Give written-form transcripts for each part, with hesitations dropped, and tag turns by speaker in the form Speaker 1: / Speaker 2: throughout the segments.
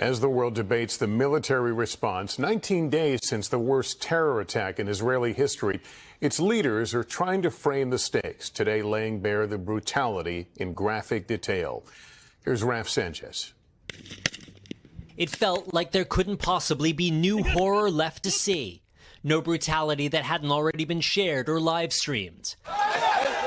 Speaker 1: As the world debates the military response, 19 days since the worst terror attack in Israeli history, its leaders are trying to frame the stakes, today laying bare the brutality in graphic detail. Here's Raf Sanchez.
Speaker 2: It felt like there couldn't possibly be new horror left to see. No brutality that hadn't already been shared or live streamed.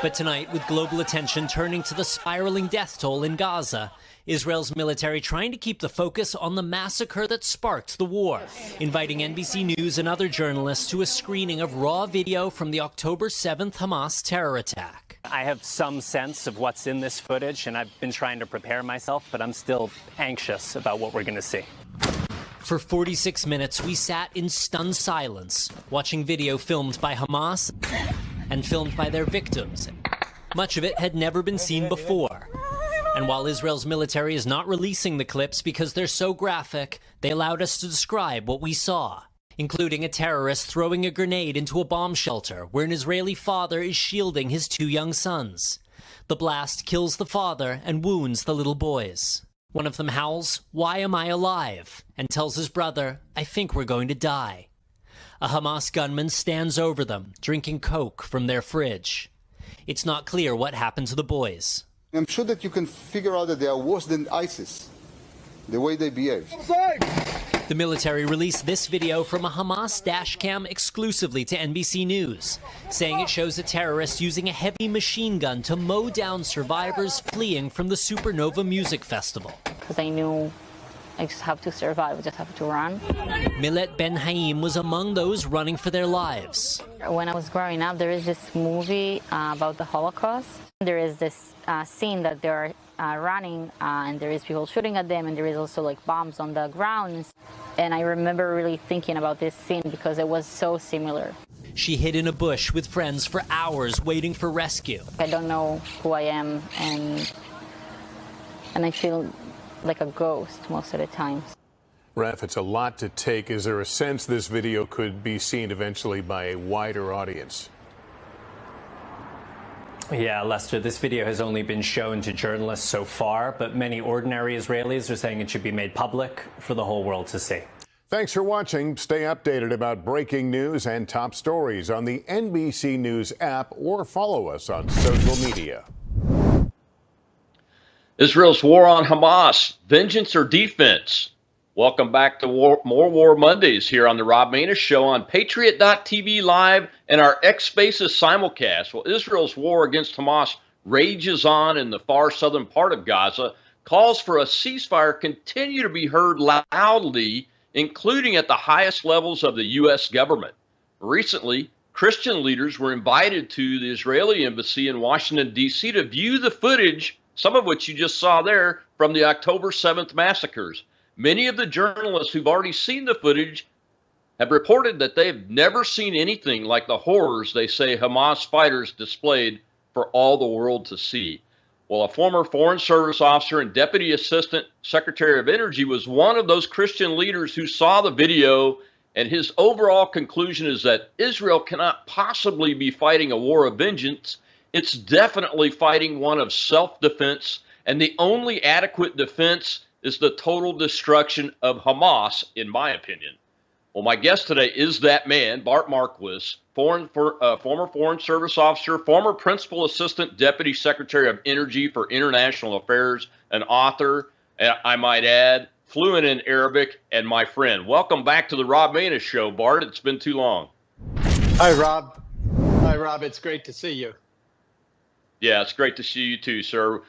Speaker 2: But tonight, with global attention turning to the spiraling death toll in Gaza, Israel's military trying to keep the focus on the massacre that sparked the war, inviting NBC News and other journalists to a screening of raw video from the October 7th Hamas terror attack.
Speaker 3: I have some sense of what's in this footage, and I've been trying to prepare myself, but I'm still anxious about what we're going to see.
Speaker 2: For 46 minutes, we sat in stunned silence, watching video filmed by Hamas and filmed by their victims. Much of it had never been seen before. And while Israel's military is not releasing the clips because they're so graphic, they allowed us to describe what we saw, including a terrorist throwing a grenade into a bomb shelter where an Israeli father is shielding his two young sons. The blast kills the father and wounds the little boys. One of them howls, "Why am I alive?" and tells his brother, "I think we're going to die." A Hamas gunman stands over them, drinking Coke from their fridge. It's not clear what happened to the boys.
Speaker 4: I'm sure that you can figure out that they are worse than ISIS, the way they behave.
Speaker 2: The military released this video from a Hamas dash cam exclusively to NBC News, saying it shows a terrorist using a heavy machine gun to mow down survivors fleeing from the Supernova Music Festival.
Speaker 5: Because I knew I just have to survive, I just have to run.
Speaker 2: Millet Ben Haim was among those running for their lives.
Speaker 5: When I was growing up, there is this movie about the Holocaust. There is this scene that they're running and there is people shooting at them, and there is also like bombs on the ground. And I remember really thinking about this scene because it was so similar.
Speaker 2: She hid in a bush with friends for hours waiting for rescue.
Speaker 5: I don't know who I am, and I feel like a ghost most of the time.
Speaker 1: Raf, it's a lot to take. Is there a sense this video could be seen eventually by a wider audience?
Speaker 3: Yeah, Lester, this video has only been shown to journalists so far, but many ordinary Israelis are saying it should be made public for the whole world to see.
Speaker 1: Thanks for watching. Stay updated about breaking news and top stories on the NBC News app or follow us on social media.
Speaker 6: Israel's war on Hamas, vengeance or defense? Welcome back to More War Mondays here on the Rob Maness Show on Patriot.tv Live and our X Spaces simulcast. Well, Israel's war against Hamas rages on in the far southern part of Gaza. Calls for a ceasefire continue to be heard loudly, including at the highest levels of the U.S. government. Recently, Christian leaders were invited to the Israeli embassy in Washington, D.C. to view the footage, some of which you just saw there, from the October 7th massacres. Many of the journalists who've already seen the footage have reported that they've never seen anything like the horrors they say Hamas fighters displayed for all the world to see. Well, a former Foreign Service officer and Deputy Assistant Secretary of Energy was one of those Christian leaders who saw the video, and his overall conclusion is that Israel cannot possibly be fighting a war of vengeance. It's definitely fighting one of self-defense, and the only adequate defense is the total destruction of Hamas, in my opinion. Well, my guest today is that man, Bart Marquis, former Foreign Service officer, former Principal Assistant Deputy Secretary of Energy for International Affairs, an author, and I might add, fluent in Arabic, and my friend. Welcome back to the Rob Maness Show, Bart. It's been too long.
Speaker 7: Hi, Rob. Hi, Rob. It's great to see you.
Speaker 6: Yeah, it's great to see you too, sir.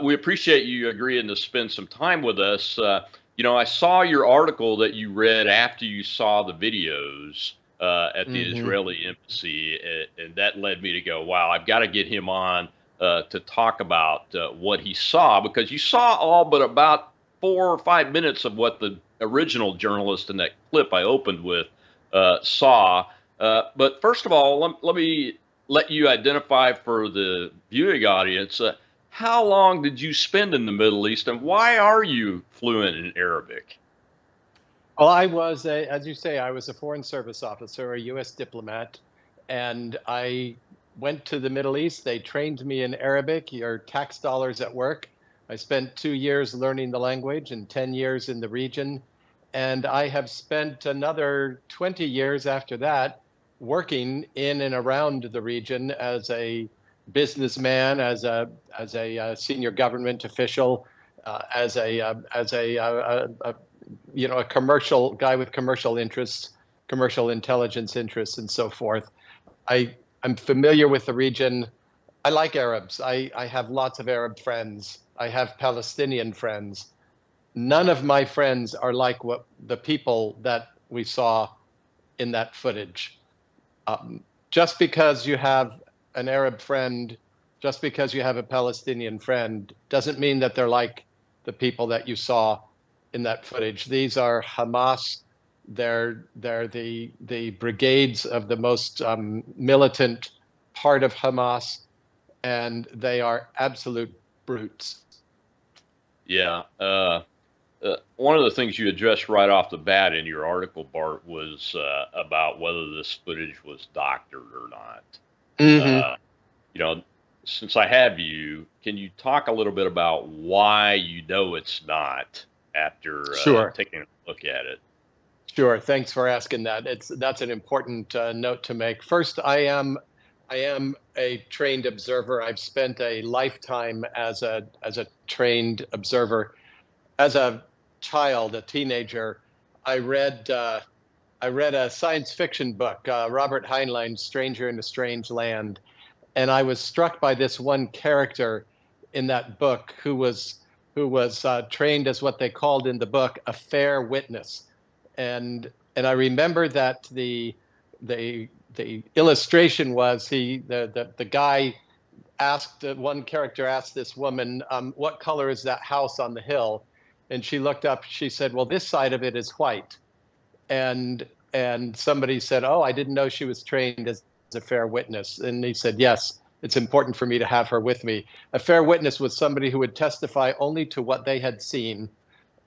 Speaker 6: We appreciate you agreeing to spend some time with us. You know, I saw your article that you read after you saw the videos at the Israeli embassy, and that led me to go, wow, I've got to get him on to talk about what he saw, because you saw all but about 4 or 5 minutes of what the original journalist in that clip I opened with saw. But first of all, let me let you identify for the viewing audience, how long did you spend in the Middle East, and why are you fluent in Arabic?
Speaker 7: Well, I was, as you say, I was a Foreign Service officer, a U.S. diplomat, and I went to the Middle East. They trained me in Arabic, your tax dollars at work. I spent 2 years learning the language and 10 years in the region. And I have spent another 20 years after that working in and around the region as a businessman, as a senior government official, as a commercial guy with commercial interests, commercial intelligence interests, and so forth. I'm familiar with the region. I like Arabs. I have lots of Arab friends. I have Palestinian friends. None of my friends are like what the people that we saw in that footage. Just because you have an Arab friend, just because you have a Palestinian friend, doesn't mean that they're like the people that you saw in that footage. These are Hamas. They're the brigades of the most militant part of Hamas, and they are absolute brutes.
Speaker 6: Yeah. One of the things you addressed right off the bat in your article, Bart, was about whether this footage was doctored or not.
Speaker 7: Mm-hmm.
Speaker 6: You know, since I have you, can you talk a little bit about why you know it's not after
Speaker 7: Sure.
Speaker 6: taking a look at it?
Speaker 7: Sure. Thanks for asking that. That's an important note to make. First, I am a trained observer. I've spent a lifetime as a trained observer. As a child, a teenager, I read a science fiction book, Robert Heinlein's Stranger in a Strange Land, and I was struck by this one character in that book who was trained as what they called in the book a fair witness, and I remember that the illustration was the guy asked, one character asked this woman, what color is that house on the hill? And she looked up, she said, well, this side of it is white. And somebody said, oh, I didn't know she was trained as a fair witness. And he said, yes, it's important for me to have her with me. A fair witness was somebody who would testify only to what they had seen.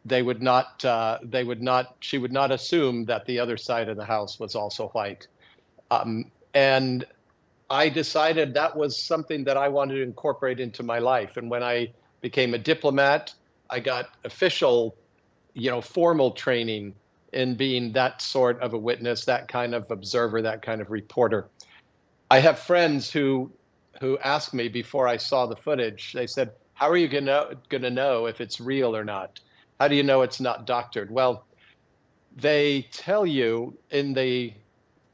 Speaker 7: She would not assume that the other side of the house was also white. And I decided that was something that I wanted to incorporate into my life. And when I became a diplomat, I got official, formal training in being that sort of a witness, that kind of observer, that kind of reporter. I have friends who asked me before I saw the footage, they said, how are you gonna know if it's real or not? How do you know it's not doctored? Well, they tell you in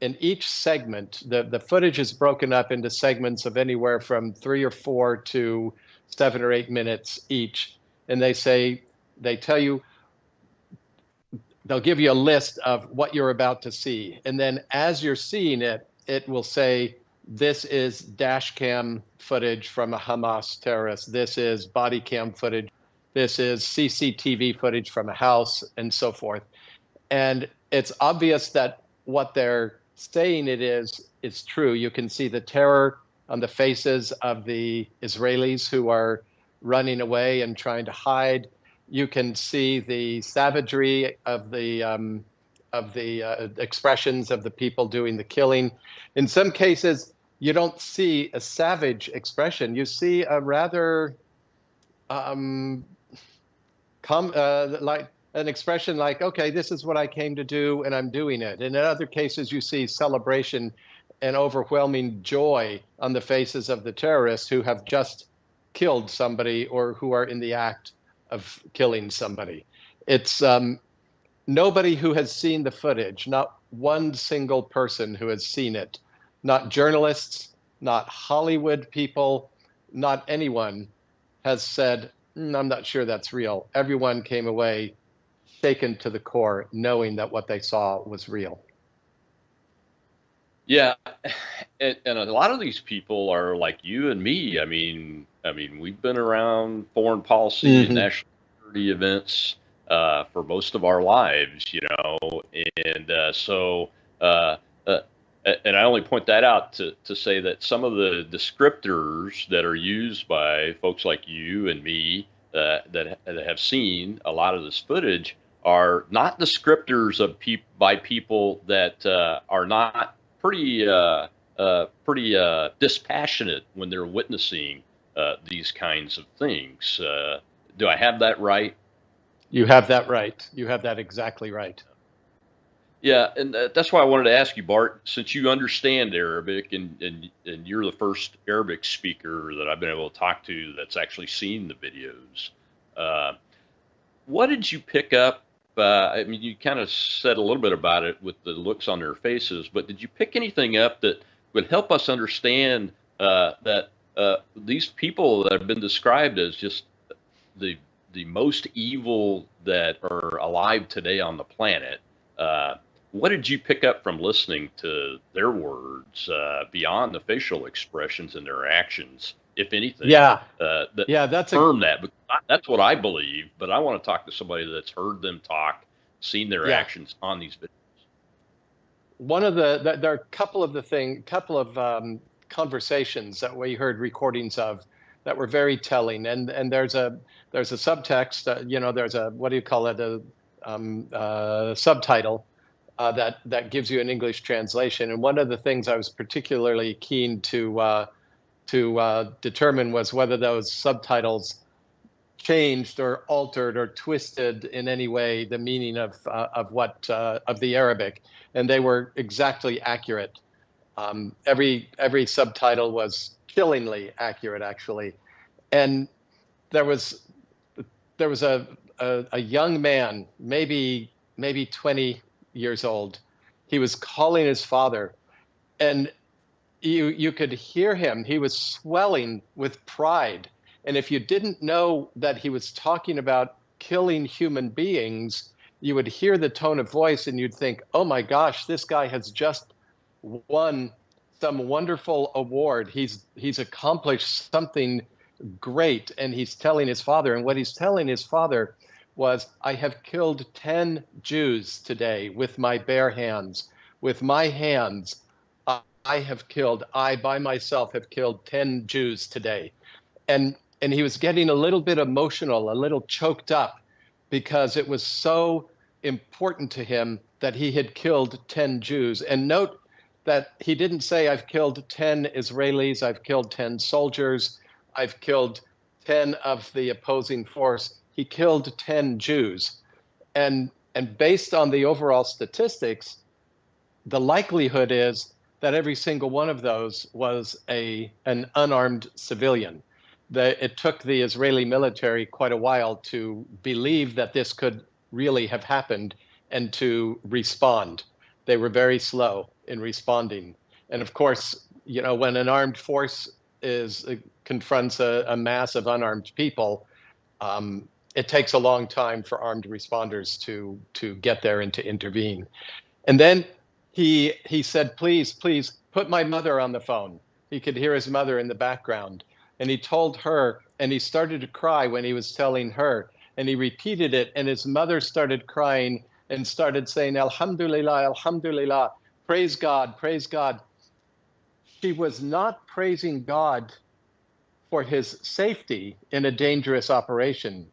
Speaker 7: each segment, the footage is broken up into segments of anywhere from 3 or 4 to 7 or 8 minutes each. And they tell you, they'll give you a list of what you're about to see. And then as you're seeing it, it will say, this is dash cam footage from a Hamas terrorist. This is body cam footage. This is CCTV footage from a house, and so forth. And it's obvious that what they're saying it is true. You can see the terror on the faces of the Israelis who are running away and trying to hide. You can see the savagery of the expressions of the people doing the killing. In some cases, you don't see a savage expression. You see a rather like an expression like, okay, this is what I came to do and I'm doing it. And in other cases, you see celebration and overwhelming joy on the faces of the terrorists who have just killed somebody or who are in the act of killing somebody. It's nobody who has seen the footage, not one single person who has seen it, not journalists, not Hollywood people, not anyone has said, I'm not sure that's real. Everyone came away shaken to the core, knowing that what they saw was real.
Speaker 6: Yeah, and a lot of these people are like you and me. I mean, we've been around foreign policy and national security events for most of our lives, and and I only point that out to say that some of the descriptors that are used by folks like you and me that have seen a lot of this footage are not descriptors of by people that are not pretty dispassionate when they're witnessing these kinds of things. Do I have that right?
Speaker 7: You have that right. You have that exactly right.
Speaker 6: Yeah, and that's why I wanted to ask you, Bart, since you understand Arabic and you're the first Arabic speaker that I've been able to talk to that's actually seen the videos. What did you pick up? I mean, you kind of said a little bit about it with the looks on their faces, but did you pick anything up that would help us understand that these people that have been described as just the most evil that are alive today on the planet? What did you pick up from listening to their words beyond the facial expressions and their actions, if anything?
Speaker 7: Yeah,
Speaker 6: That's that. But that's what I believe. But I want to talk to somebody that's heard them talk, seen their actions on these videos.
Speaker 7: One of there are a couple of conversations that we heard recordings of that were very telling, and there's a subtext. There's a, what do you call it, a subtitle that gives you an English translation. And one of the things I was particularly keen to determine was whether those subtitles changed or altered or twisted in any way the meaning of the Arabic, and they were exactly accurate. Every subtitle was chillingly accurate, actually. And there was a young man, maybe 20 years old. He was calling his father, and you could hear him. He was swelling with pride. And if you didn't know that he was talking about killing human beings, you would hear the tone of voice and you'd think, oh my gosh, this guy has just won some wonderful award. He's accomplished something great. And he's telling his father, and what he's telling his father was, I have killed 10 Jews today with my bare hands. With my hands, I by myself have killed 10 Jews today. And he was getting a little bit emotional, a little choked up, because it was so important to him that he had killed 10 Jews. And note that he didn't say, I've killed 10 Israelis, I've killed 10 soldiers, I've killed 10 of the opposing force. He killed 10 Jews. And based on the overall statistics, the likelihood is that every single one of those was an unarmed civilian. It took the Israeli military quite a while to believe that this could really have happened and to respond. They were very slow in responding. And of course, when an armed force confronts a mass of unarmed people, it takes a long time for armed responders to get there and to intervene. And then he said, please put my mother on the phone. He could hear his mother in the background. And he told her, and he started to cry when he was telling her, and he repeated it, and his mother started crying and started saying, Alhamdulillah, Alhamdulillah, praise God, praise God. She was not praising God for his safety in a dangerous operation.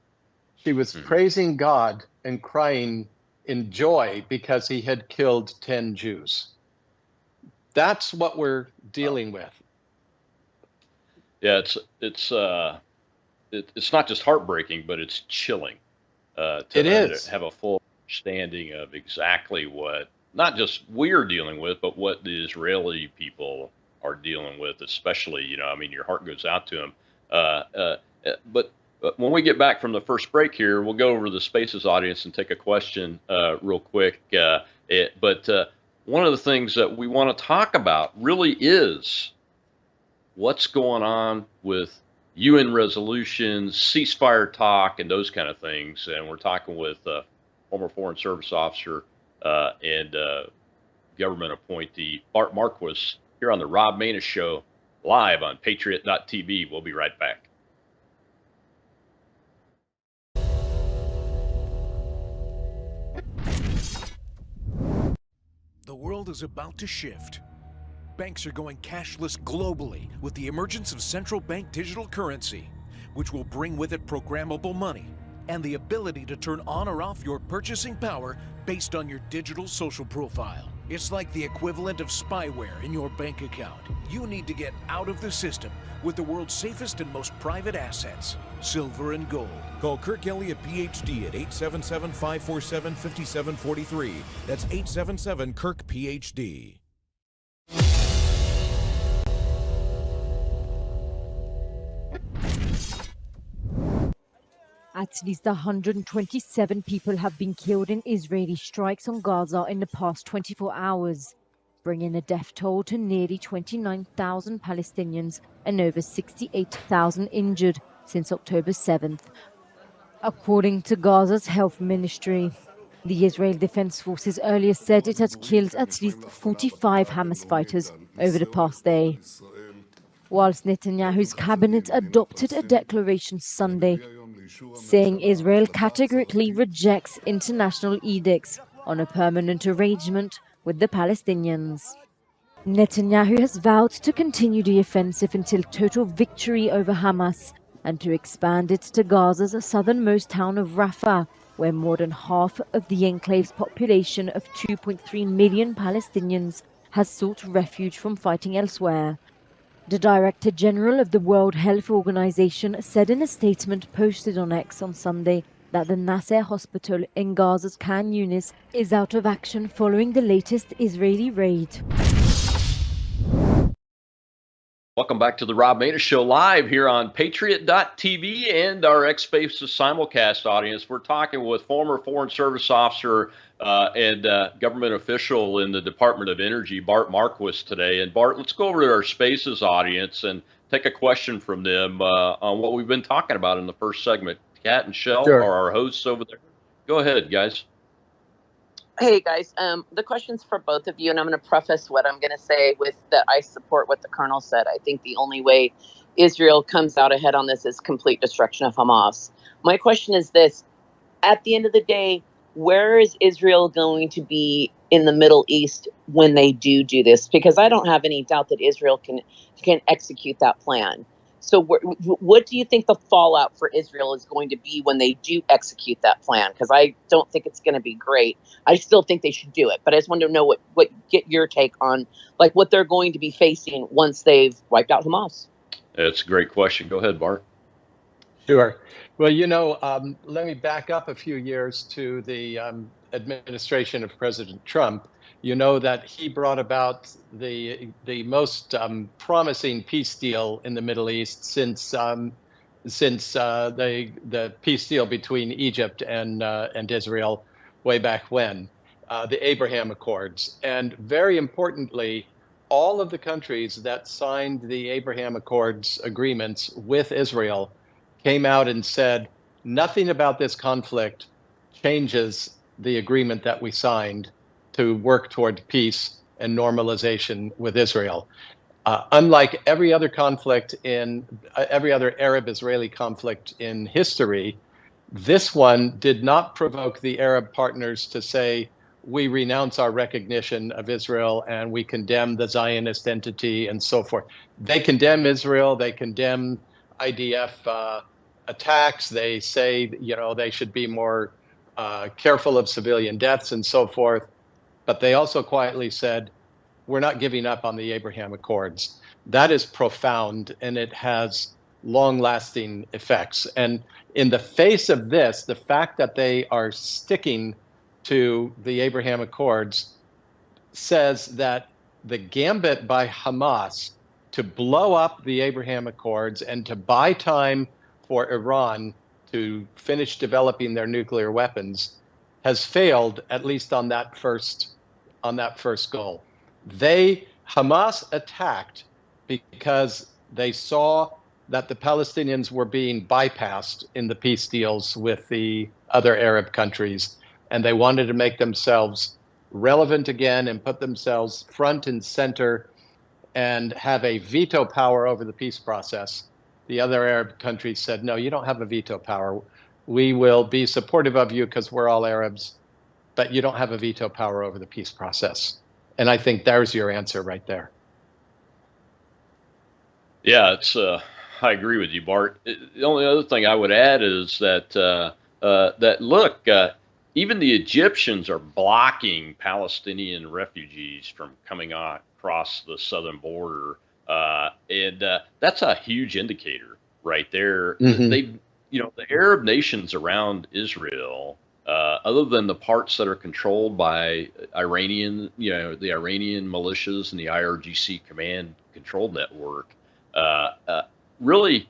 Speaker 7: She was praising God and crying in joy because he had killed 10 Jews. That's what we're dealing with.
Speaker 6: Yeah, it's not just heartbreaking, but it's chilling. To have a full understanding of exactly what not just we're dealing with, but what the Israeli people are dealing with, especially. Your heart goes out to them. But when we get back from the first break here, we'll go over to the Spaces audience and take a question real quick. But one of the things that we want to talk about really is what's going on with UN resolutions, ceasefire talk, and those kind of things. And we're talking with former Foreign Service officer and government appointee Bart Marquis here on the Rob Maness Show, live on Patriot.tv. We'll be right back.
Speaker 8: The world is about to shift. Banks are going cashless globally with the emergence of central bank digital currency, which will bring with it programmable money and the ability to turn on or off your purchasing power based on your digital social profile. It's like the equivalent of spyware in your bank account. You need to get out of the system with the world's safest and most private assets, silver and gold. Call Kirk Elliott, PhD at 877-547-5743. That's 877-KIRK-PhD.
Speaker 9: At least 127 people have been killed in Israeli strikes on Gaza in the past 24 hours, bringing the death toll to nearly 29,000 Palestinians and over 68,000 injured since October 7th. According to Gaza's health ministry, the Israeli Defense Forces earlier said it had killed at least 45 Hamas fighters over the past day. Whilst Netanyahu's cabinet adopted a declaration Sunday saying Israel categorically rejects international edicts on a permanent arrangement with the Palestinians. Netanyahu has vowed to continue the offensive until total victory over Hamas and to expand it to Gaza's southernmost town of Rafah, where more than half of the enclave's population of 2.3 million Palestinians has sought refuge from fighting elsewhere. The Director General of the World Health Organization said in a statement posted on X on Sunday that the Nasser hospital in Gaza's Khan Yunis is out of action following the latest Israeli raid.
Speaker 6: Welcome back to the Rob Maness Show live here on Patriot.tv and our X Spaces simulcast audience. We're talking with former Foreign Service officer and government official in the Department of Energy, Bart Marquis, today. And Bart, let's go over to our Spaces audience and take a question from them on what we've been talking about in the first segment. Kat and Shell are our hosts over there. Go ahead, guys.
Speaker 10: Hey guys, the question's for both of you, and I'm going to preface what I'm going to say with that I support what the Colonel said. I think the only way Israel comes out ahead on this is complete destruction of Hamas. My question is this: at the end of the day, where is Israel going to be in the Middle East when they do this? Because I don't have any doubt that Israel can execute that plan. So what do you think the fallout for Israel is going to be when they do execute that plan? Because I don't think it's going to be great. I still think they should do it. But I just wanted to know get your take on like what they're going to be facing once they've wiped out Hamas.
Speaker 6: That's a great question. Go ahead, Bart.
Speaker 7: Sure. Well, let me back up a few years to the administration of President Trump. You know that he brought about the most promising peace deal in the Middle East since the peace deal between Egypt and Israel way back when, the Abraham Accords. And very importantly, all of the countries that signed the Abraham Accords agreements with Israel came out and said nothing about this conflict changes the agreement that we signed to work toward peace and normalization with Israel. Unlike every other conflict every other Arab-Israeli conflict in history, this one did not provoke the Arab partners to say, we renounce our recognition of Israel and we condemn the Zionist entity and so forth. They condemn Israel, they condemn IDF attacks, they say, they should be more careful of civilian deaths and so forth. But they also quietly said, we're not giving up on the Abraham Accords. That is profound, and it has long-lasting effects. And in the face of this, the fact that they are sticking to the Abraham Accords says that the gambit by Hamas to blow up the Abraham Accords and to buy time for Iran to finish developing their nuclear weapons has failed, at least on that first goal. Hamas attacked because they saw that the Palestinians were being bypassed in the peace deals with the other Arab countries, and they wanted to make themselves relevant again and put themselves front and center and have a veto power over the peace process. The other Arab countries said, no, you don't have a veto power. We will be supportive of you because we're all Arabs, but you don't have a veto power over the peace process. And I think there's your answer right there.
Speaker 6: Yeah, I agree with you, Bart. The only other thing I would add is that even the Egyptians are blocking Palestinian refugees from coming across the southern border, and that's a huge indicator right there. They, the Arab nations around Israel, other than the parts that are controlled by Iranian, the Iranian militias and the IRGC command control network, really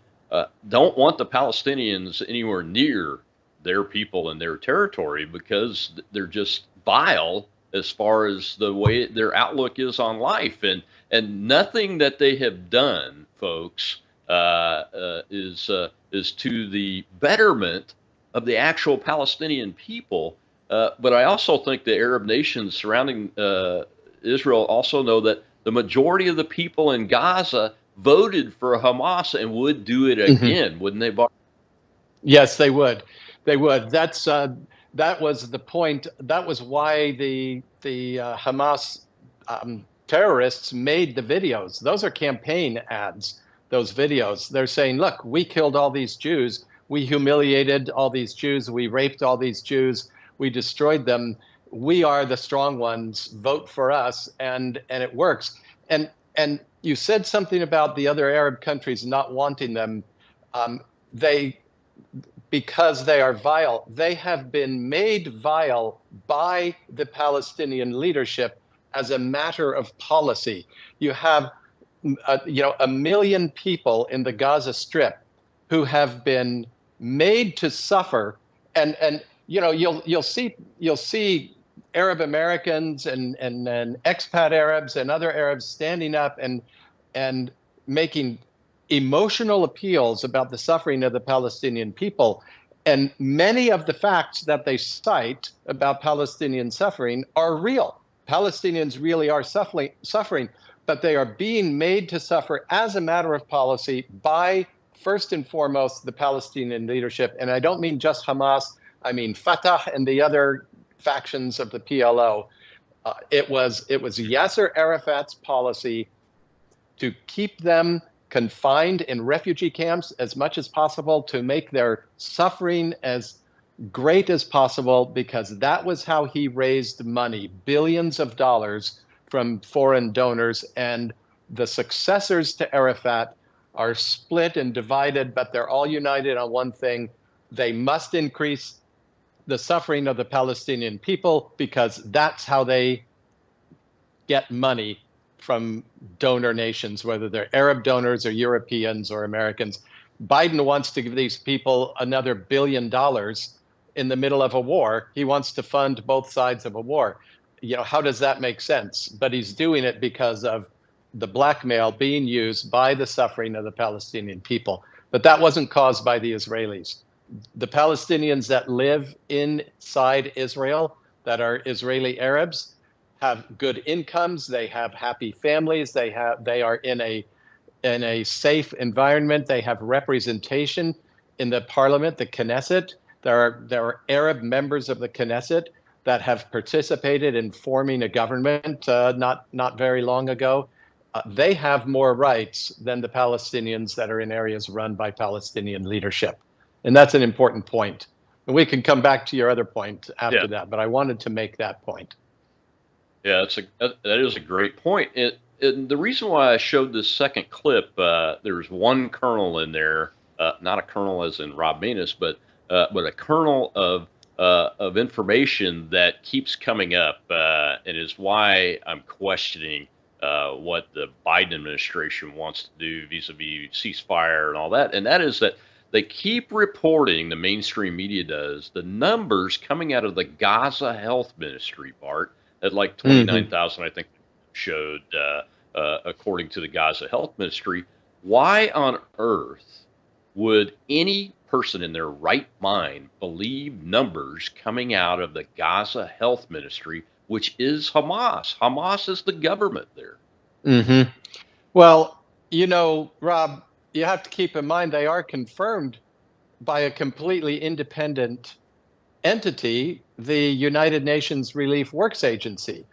Speaker 6: don't want the Palestinians anywhere near their people and their territory because they're just vile as far as the way their outlook is on life, and nothing that they have done, folks, is to the betterment of the actual Palestinian people. But I also think the Arab nations surrounding Israel also know that the majority of the people in Gaza voted for Hamas and would do it again, wouldn't they, Bart?
Speaker 7: Yes, they would. They would. That was the point. That was why the Hamas terrorists made the videos. Those are campaign ads. Those videos. They're saying, "Look, we killed all these Jews. We humiliated all these Jews. We raped all these Jews. We destroyed them. We are the strong ones. Vote for us." And it works. And you said something about the other Arab countries not wanting them. Because they are vile. They have been made vile by the Palestinian leadership as a matter of policy. You have, 1 million people in the Gaza Strip who have been made to suffer, and you'll see Arab Americans and expat Arabs and other Arabs standing up and making emotional appeals about the suffering of the Palestinian people. And many of the facts that they cite about Palestinian suffering are real. Palestinians really are suffering, but they are being made to suffer as a matter of policy by, first and foremost, the Palestinian leadership. And I don't mean just Hamas, I mean Fatah and the other factions of the PLO. It was Yasser Arafat's policy to keep them confined in refugee camps as much as possible, to make their suffering as great as possible, because that was how he raised money, billions of dollars from foreign donors. And the successors to Arafat are split and divided, but they're all united on one thing: they must increase the suffering of the Palestinian people, because that's how they get money from donor nations, whether they're Arab donors or Europeans or Americans. Biden wants to give these people another $1 billion in the middle of a war. He wants to fund both sides of a war. How does that make sense? But he's doing it because of the blackmail being used by the suffering of the Palestinian people. But that wasn't caused by the Israelis. The Palestinians that live inside Israel, that are Israeli Arabs, have good incomes, they have happy families, they are in a safe environment, they have representation in the parliament, the Knesset. There are Arab members of the Knesset that have participated in forming a government not very long ago. They have more rights than the Palestinians that are in areas run by Palestinian leadership. And that's an important point. And we can come back to your other point after that, but I wanted to make that point.
Speaker 6: Yeah, that is a great point. And the reason why I showed this second clip, there's one kernel in there, not a kernel as in Rob Maness, but a kernel of information that keeps coming up, and is why I'm questioning what the Biden administration wants to do vis-a-vis ceasefire and all that. And that is that they keep reporting, the mainstream media does, the numbers coming out of the Gaza Health Ministry, Bart, at like 29,000, I think, showed, according to the Gaza Health Ministry. Why on earth would any person in their right mind believe numbers coming out of the Gaza Health Ministry, which is Hamas? Hamas is the government there.
Speaker 7: Well, Rob, you have to keep in mind they are confirmed by a completely independent entity, the United Nations Relief Works Agency.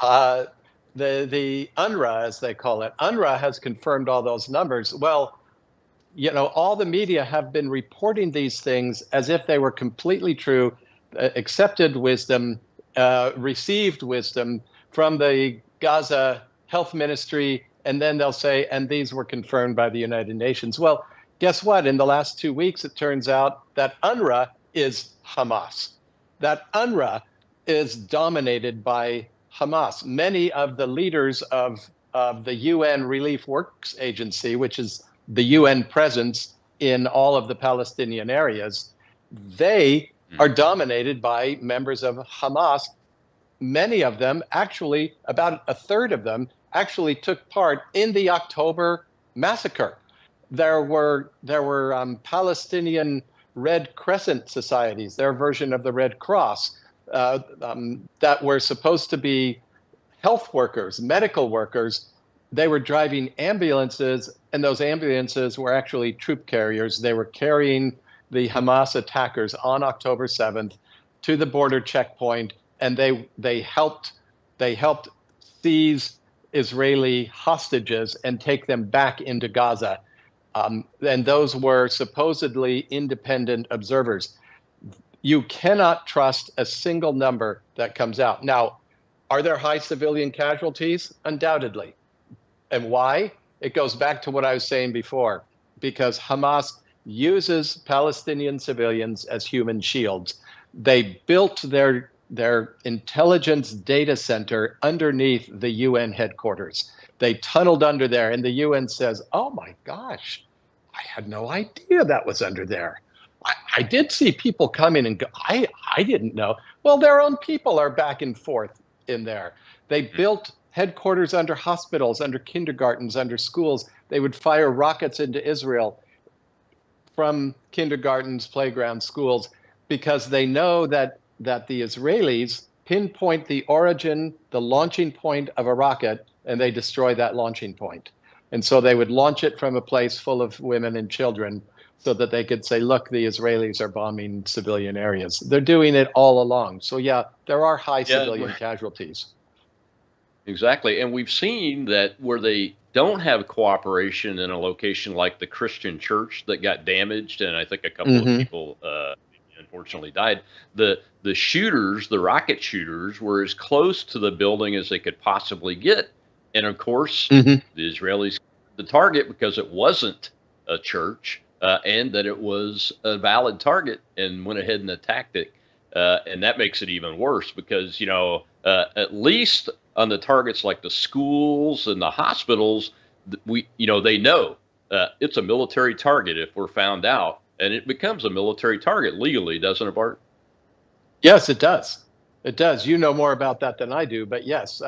Speaker 7: The UNRWA, as they call it. UNRWA has confirmed all those numbers. Well, all the media have been reporting these things as if they were completely true. accepted wisdom, received wisdom from the Gaza Health Ministry, and then they'll say, and these were confirmed by the United Nations. Well, guess what? In the last 2 weeks, it turns out that UNRWA is Hamas. That UNRWA is dominated by Hamas. Many of the leaders of the UN Relief Works Agency, which is the UN presence in all of the Palestinian areas, they are dominated by members of Hamas. Many of them, actually, about a third of them, actually took part in the October massacre. There were Palestinian Red Crescent societies, their version of the Red Cross, that were supposed to be health workers, medical workers. They were driving ambulances, and those ambulances were actually troop carriers. They were carrying the Hamas attackers on October 7th to the border checkpoint, and they helped seize Israeli hostages and take them back into Gaza. And those were supposedly independent observers. You cannot trust a single number that comes out. Now, are there high civilian casualties? Undoubtedly. And why? It goes back to what I was saying before, because Hamas uses Palestinian civilians as human shields. They built their intelligence data center underneath the UN headquarters. They tunneled under there, and the UN says, oh my gosh, I had no idea that was under there. I did see people come in and go, I didn't know. Well, their own people are back and forth in there. They built headquarters under hospitals, under kindergartens, under schools. They would fire rockets into Israel from kindergartens, playgrounds, schools, because they know that the Israelis pinpoint the origin, the launching point of a rocket, and they destroy that launching point. And so they would launch it from a place full of women and children so that they could say, look, the Israelis are bombing civilian areas. They're doing it all along. So yeah, there are high civilian casualties.
Speaker 6: Exactly. And we've seen that where they don't have cooperation in a location like the Christian church that got damaged, and I think a couple of people unfortunately died, the shooters, the rocket shooters, were as close to the building as they could possibly get. And of course, the Israelis, the target, because it wasn't a church and that it was a valid target, and went ahead and attacked it. And that makes it even worse because, you know, at least on the targets like the schools and the hospitals, they know it's a military target if we're found out, and it becomes a military target legally, doesn't it, Bart?
Speaker 7: Yes, it does. It does. You know more about that than I do, but yes,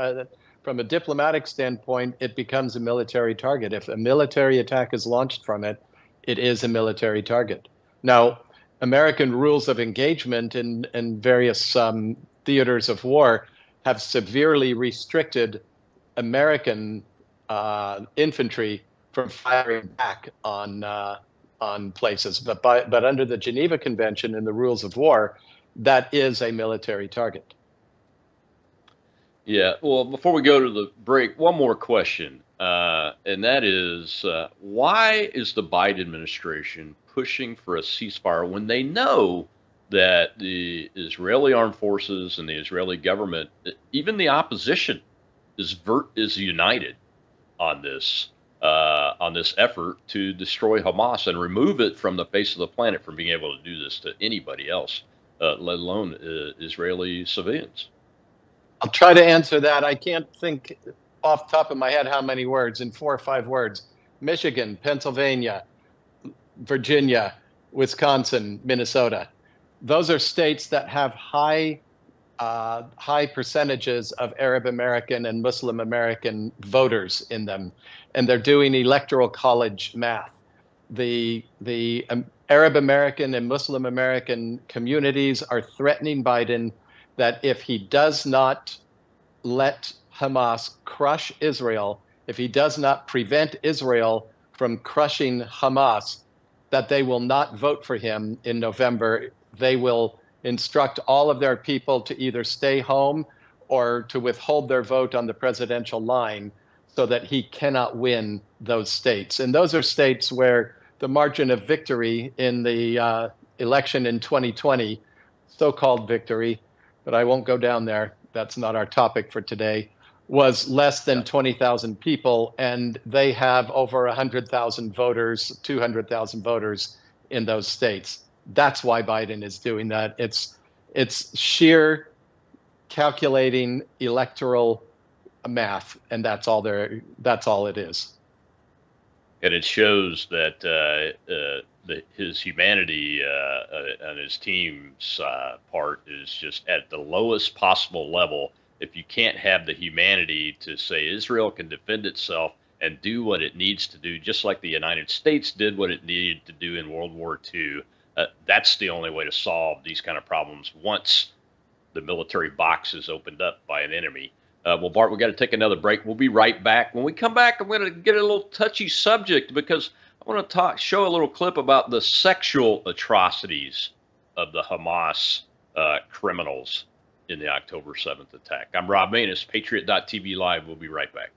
Speaker 7: from a diplomatic standpoint, it becomes a military target. If a military attack is launched from it, it is a military target. Now, American rules of engagement in various theaters of war have severely restricted American infantry from firing back on places. But under the Geneva Convention and the rules of war, that is a military target.
Speaker 6: Yeah. Well, before we go to the break, one more question. And that is, why is the Biden administration pushing for a ceasefire when they know that the Israeli armed forces and the Israeli government, even the opposition, is united on this effort to destroy Hamas and remove it from the face of the planet from being able to do this to anybody else, let alone Israeli civilians?
Speaker 7: I'll try to answer that. I can't think off the top of my head how many words, in 4 or 5 words. Michigan, Pennsylvania, Virginia, Wisconsin, Minnesota. Those are states that have high percentages of Arab American and Muslim American voters in them, and they're doing electoral college math. The Arab American and Muslim American communities are threatening Biden that if he does not let Hamas crush Israel, if he does not prevent Israel from crushing Hamas, that they will not vote for him in November. They will instruct all of their people to either stay home or to withhold their vote on the presidential line so that he cannot win those states. And those are states where the margin of victory in the election in 2020 so-called victory, but I won't go down there. That's not our topic for today, was less than 20,000 people, and they have over 100,000 voters, 200,000 voters in those states. That's why Biden is doing that. It's sheer calculating electoral math, and that's all it is.
Speaker 6: And it shows that his humanity and his team's part is just at the lowest possible level. If you can't have the humanity to say Israel can defend itself and do what it needs to do, just like the United States did what it needed to do in World War II, that's the only way to solve these kind of problems once the military box is opened up by an enemy. Well, Bart, we got to take another break. We'll be right back. When we come back, I'm going to get a little touchy subject because I want to show a little clip about the sexual atrocities of the Hamas criminals in the October 7th attack. I'm Rob Maness, Patriot.tv Live. We'll be right back.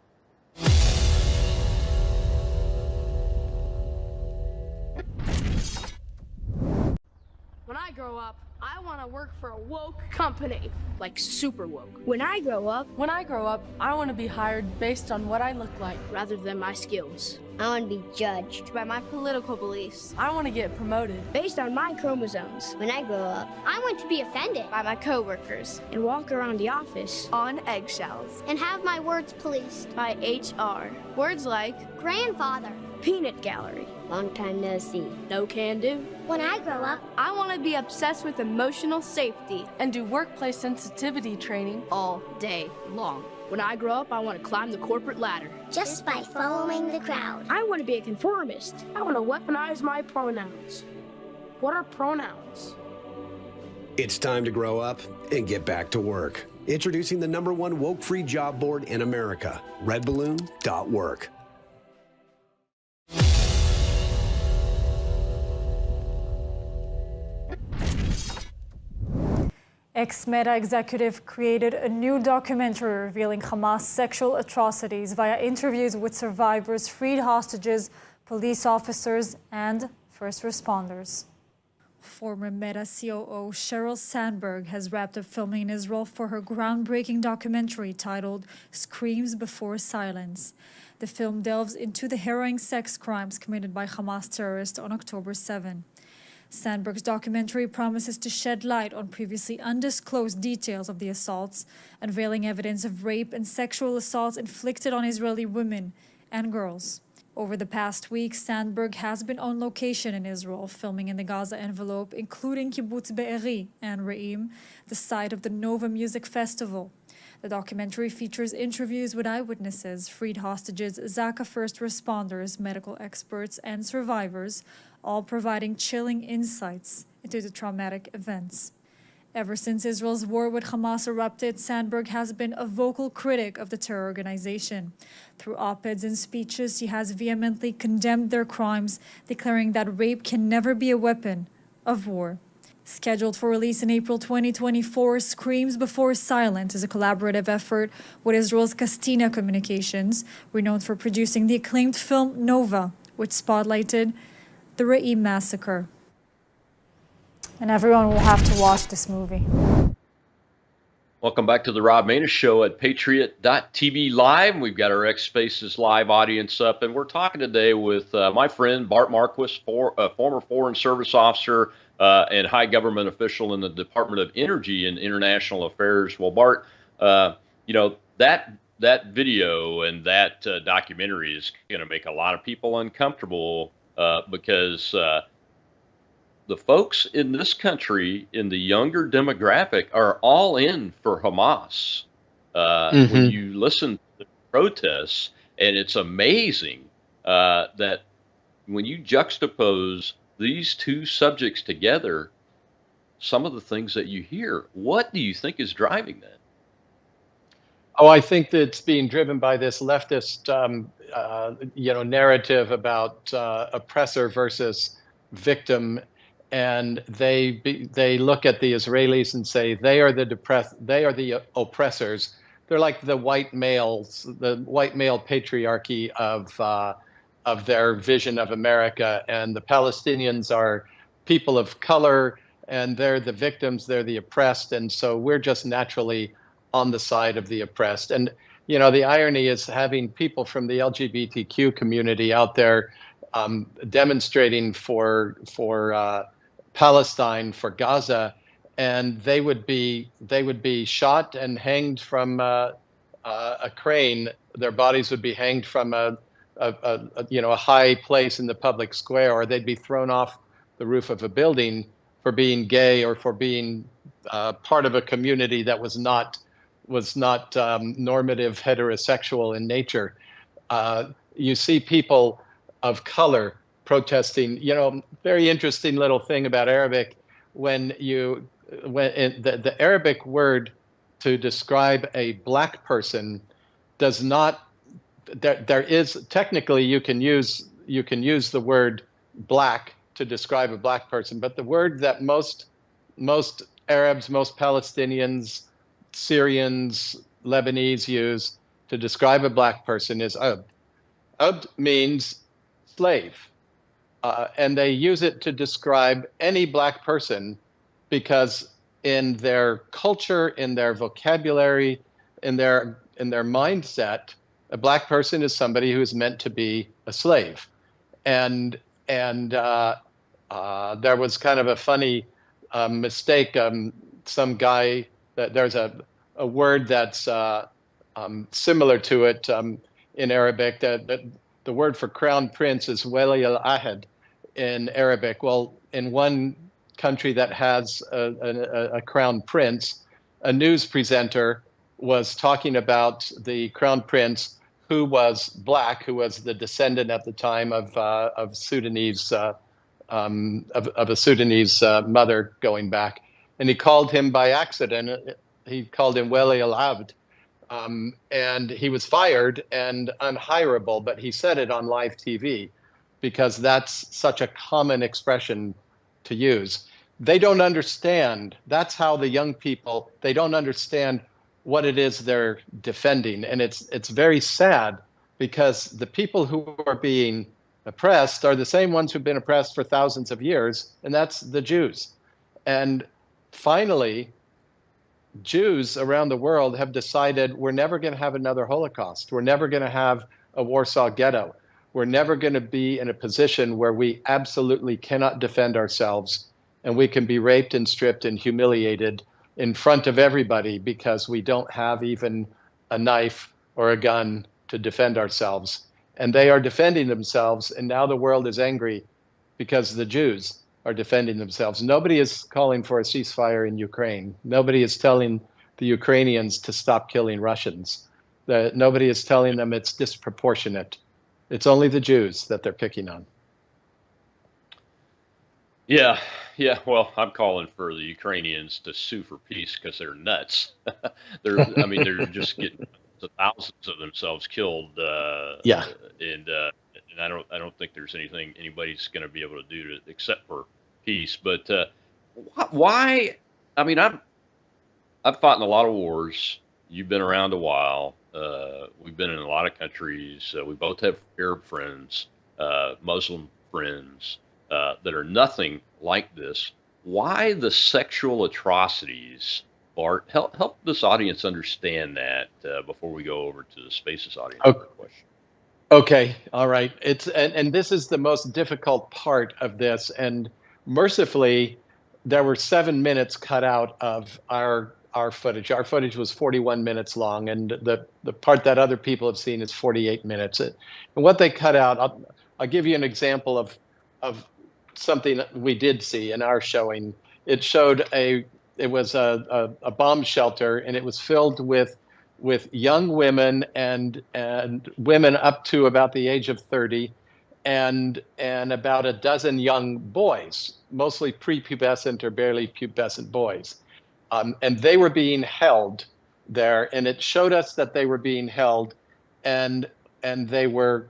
Speaker 11: When I grow up, I want to work for a woke company, like super woke. When I grow up, I want to be hired based on what I look like rather than my skills.
Speaker 12: I want to be judged by my political beliefs.
Speaker 11: I want to get promoted
Speaker 12: based on my chromosomes. When I grow up, I want to be offended by my coworkers
Speaker 11: and walk around the office on eggshells
Speaker 12: and have my words policed
Speaker 11: by HR. Words like
Speaker 12: grandfather,
Speaker 11: peanut gallery,
Speaker 12: long time no see,
Speaker 11: no can do.
Speaker 12: When I grow up,
Speaker 11: I want to be obsessed with emotional safety and do workplace sensitivity training all day long. When I grow up, I want to climb the corporate ladder.
Speaker 12: Just by following the crowd.
Speaker 11: I want to be a conformist. I want to weaponize my pronouns. What are pronouns?
Speaker 13: It's time to grow up and get back to work. Introducing the #1 woke-free job board in America, redballoon.work.
Speaker 14: Ex-Meta executive created a new documentary revealing Hamas sexual atrocities via interviews with survivors, freed hostages, police officers, and first responders. Former Meta COO Sheryl Sandberg has wrapped up filming in Israel for her groundbreaking documentary titled Screams Before Silence. The film delves into the harrowing sex crimes committed by Hamas terrorists on October 7. Sandberg's documentary promises to shed light on previously undisclosed details of the assaults, unveiling evidence of rape and sexual assaults inflicted on Israeli women and girls. Over the past week, Sandberg has been on location in Israel, filming in the Gaza envelope, including Kibbutz Be'eri and Re'im, the site of the Nova Music Festival. The documentary features interviews with eyewitnesses, freed hostages, Zaka first responders, medical experts, and survivors, all providing chilling insights into the traumatic events. Ever since Israel's war with Hamas erupted, Sandberg has been a vocal critic of the terror organization. Through op-eds and speeches, he has vehemently condemned their crimes, declaring that rape can never be a weapon of war. Scheduled for release in April 2024, Screams Before Silence is a collaborative effort with Israel's Castina Communications, renowned for producing the acclaimed film Nova, which spotlighted the Re'im massacre. And everyone will have to watch this movie.
Speaker 6: Welcome back to the Rob Maness Show at Patriot.tv Live. We've got our X Spaces live audience up, and we're talking today with my friend Bart Marquis, former Foreign Service Officer and high government official in the Department of Energy and International Affairs. Well, Bart, you know, that video and that documentary is going to make a lot of people uncomfortable because the folks in this country in the younger demographic are all in for Hamas. When you listen to the protests, and it's amazing that when you juxtapose these two subjects together, some of the things that you hear, what do you think is driving that?
Speaker 7: Oh, I think that it's being driven by this leftist, narrative about oppressor versus victim. And they look at the Israelis and say they are the oppressors. They're like the white males, the white male patriarchy of their vision of America, and the Palestinians are people of color and they're the victims, they're the oppressed, and so we're just naturally on the side of the oppressed. And the irony is having people from the LGBTQ community out there demonstrating for Palestine, for Gaza, and they would be shot and hanged from a crane. Their bodies would be hanged from a high place in the public square, or they'd be thrown off the roof of a building for being gay or for being part of a community that was not normative heterosexual in nature. You see people of color protesting. Very interesting little thing about Arabic, when the Arabic word to describe a black person does not. There is technically you can use the word black to describe a black person, but the word that most Arabs, most Palestinians, Syrians, Lebanese use to describe a black person is abd. Abd means slave, and they use it to describe any black person because in their culture, in their vocabulary, in their mindset, a black person is somebody who is meant to be a slave. And there was kind of a funny mistake. Some guy, there's a word that's similar to it in Arabic. The word for crown prince is wali al-ahad in Arabic. Well, in one country that has a crown prince, a news presenter was talking about the crown prince, who was black, who was the descendant at the time of Sudanese of a Sudanese mother going back, and he called him by accident. He called him Wali al-Abd, and he was fired and unhireable. But he said it on live TV because that's such a common expression to use. They don't understand. That's how the young people, they don't understand what it is they're defending. And it's very sad because the people who are being oppressed are the same ones who've been oppressed for thousands of years, and that's the Jews. And finally, Jews around the world have decided we're never going to have another Holocaust. We're never going to have a Warsaw Ghetto. We're never going to be in a position where we absolutely cannot defend ourselves, and we can be raped and stripped and humiliated in front of everybody because we don't have even a knife or a gun to defend ourselves. And they are defending themselves, and now the world is angry because the Jews are defending themselves. Nobody is calling for a ceasefire in Ukraine. Nobody is telling the Ukrainians to stop killing Russians. Nobody is telling them it's disproportionate. It's only the Jews that they're picking on.
Speaker 6: Yeah. Well, I'm calling for the Ukrainians to sue for peace because they're nuts. They're just getting thousands of themselves killed. And I don't think there's anything anybody's going to be able to do except for peace. But why? I mean, I've fought in a lot of wars. You've been around a while. We've been in a lot of countries. We both have Arab friends, Muslim friends. That are nothing like this. Why the sexual atrocities, Bart? Help this audience understand that before we go over to the Spaces audience question.
Speaker 7: Okay, all right. And this is the most difficult part of this. And mercifully, there were 7 minutes cut out of our footage. Our footage was 41 minutes long, and the part that other people have seen is 48 minutes. And what they cut out, I'll give you an example of something that we did see in our showing. It showed it was a bomb shelter, and it was filled with young women and women up to about the age of 30, and about a dozen young boys, mostly prepubescent or barely pubescent boys, and they were being held there, and it showed us that they were being held, and they were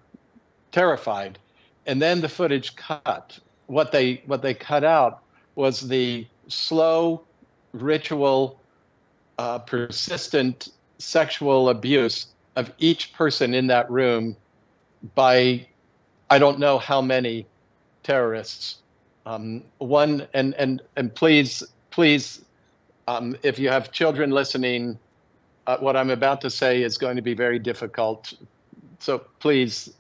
Speaker 7: terrified, and then the footage cut. What they cut out was the slow, ritual, persistent sexual abuse of each person in that room by I don't know how many terrorists. One, and please, if you have children listening, what I'm about to say is going to be very difficult. So please